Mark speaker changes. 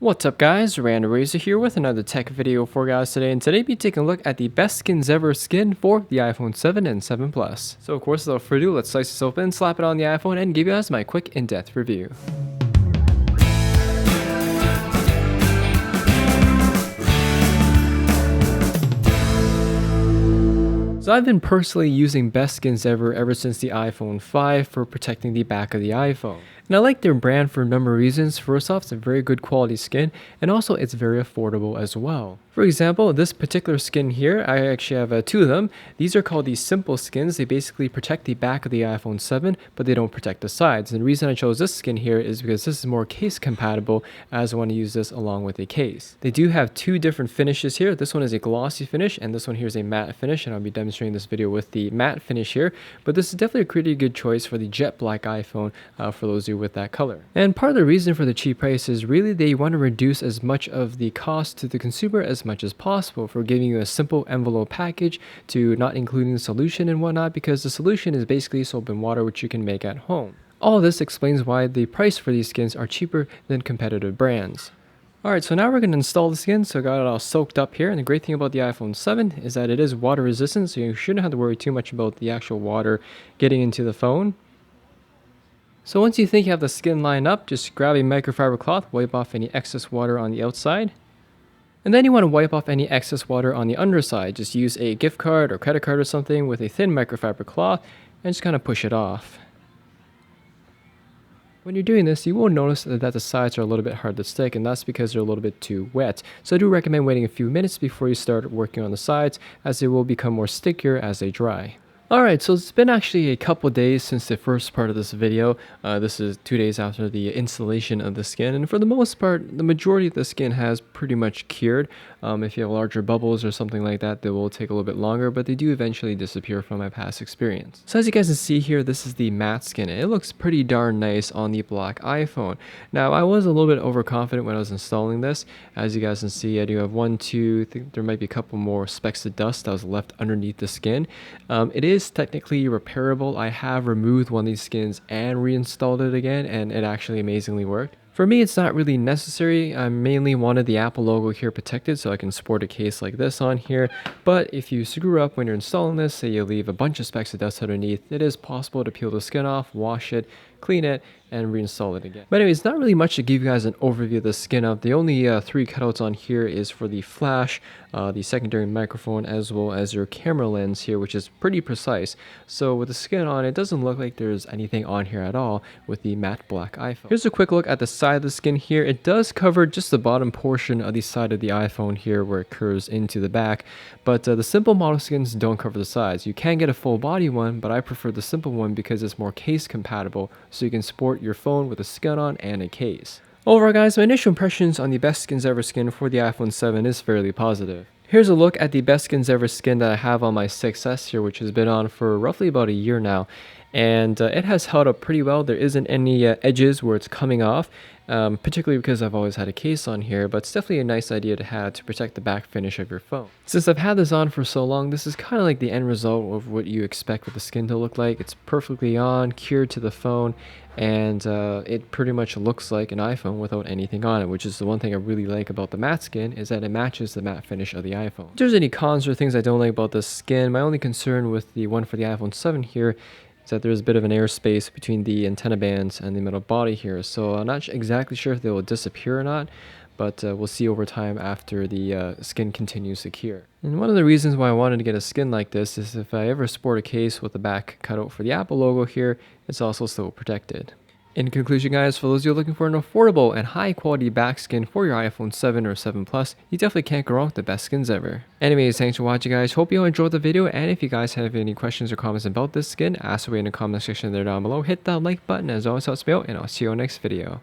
Speaker 1: What's up guys, Random Razor here with another tech video for you guys today, and today we'll be taking a look at the best skins ever for the iPhone 7 and 7 Plus. So of course without further ado, let's slice this open, slap it on the iPhone, and give you guys my quick in-depth review. So I've been personally using best skins ever since the iPhone 5 for protecting the back of the iPhone. And I like their brand for a number of reasons. First off, it's a very good quality skin, and also it's very affordable as well. For example, this particular skin here, I actually have two of them. These are called the simple skins. They basically protect the back of the iPhone 7, but they don't protect the sides. And the reason I chose this skin here is because this is more case compatible, as I want to use this along with a case. They do have two different finishes here. This one is a glossy finish, and this one here is a matte finish, and I'll be demonstrating this video with the matte finish here. But this is definitely a pretty good choice for the jet black iPhone for those of you with that color. And part of the reason for the cheap price is really they want to reduce as much of the cost to the consumer as much as possible for giving you a simple envelope package to not including the solution and whatnot, because the solution is basically soap and water, which you can make at home. All of this explains why the price for these skins are cheaper than competitive brands. Alright, so now we're going to install the skin. So I got it all soaked up here, and the great thing about the iPhone 7 is that it is water resistant, so you shouldn't have to worry too much about the actual water getting into the phone. So once you think you have the skin lined up, just grab a microfiber cloth, wipe off any excess water on the outside. And then you want to wipe off any excess water on the underside. Just use a gift card or credit card or something with a thin microfiber cloth and just kind of push it off. When you're doing this, you will notice that the sides are a little bit hard to stick, and that's because they're a little bit too wet. So I do recommend waiting a few minutes before you start working on the sides, as they will become more stickier as they dry. Alright, so it's been actually a couple days since the first part of this video. This is 2 days after the installation of the skin, and for the most part, the majority of the skin has pretty much cured. If you have larger bubbles or something like that, they will take a little bit longer, but they do eventually disappear from my past experience. So as you guys can see here, this is the matte skin, and it looks pretty darn nice on the black iPhone. Now, I was a little bit overconfident when I was installing this. As you guys can see, I do have I think there might be a couple more specks of dust that was left underneath the skin. It is technically repairable. I have removed one of these skins and reinstalled it again, and it actually amazingly worked. For me, it's not really necessary. I mainly wanted the Apple logo here protected so I can sport a case like this on here. But if you screw up when you're installing this, say you leave a bunch of specks of dust underneath, it is possible to peel the skin off, wash it, clean it, and reinstall it again. But anyways, not really much to give you guys an overview of the skin of. The only three cutouts on here is for the flash, the secondary microphone, as well as your camera lens here, which is pretty precise. So with the skin on, it doesn't look like there's anything on here at all with the matte black iPhone. Here's a quick look at the side of the skin here. It does cover just the bottom portion of the side of the iPhone here where it curves into the back, but the simple model skins don't cover the sides. You can get a full body one, but I prefer the simple one because it's more case compatible, so you can sport your phone with a skin on and a case. Overall guys, my initial impressions on the best skins ever skin for the iPhone 7 is fairly positive. Here's a look at the best skins ever skin that I have on my 6S here, which has been on for roughly about a year now. And it has held up pretty well. There isn't any edges where it's coming off, particularly because I've always had a case on here, but it's definitely a nice idea to have to protect the back finish of your phone. Since I've had this on for so long, this is kind of like the end result of what you expect with the skin to look like. It's perfectly on, cured to the phone, and it pretty much looks like an iPhone without anything on it, which is the one thing I really like about the matte skin, is that it matches the matte finish of the iPhone. If there's any cons or things I don't like about the skin, my only concern with the one for the iPhone 7 here is that there's a bit of an airspace between the antenna bands and the middle body here. So I'm not exactly sure if they will disappear or not, but we'll see over time after the skin continues to cure. And one of the reasons why I wanted to get a skin like this is if I ever sport a case with the back cutout for the Apple logo here, it's also still protected. In conclusion guys, for those of you looking for an affordable and high quality back skin for your iPhone 7 or 7 Plus, you definitely can't go wrong with the best skins ever. Anyways, thanks for watching guys, hope you all enjoyed the video, and if you guys have any questions or comments about this skin, ask away in the comment section there down below. Hit that like button, as always helps me out, and I'll see you on the next video.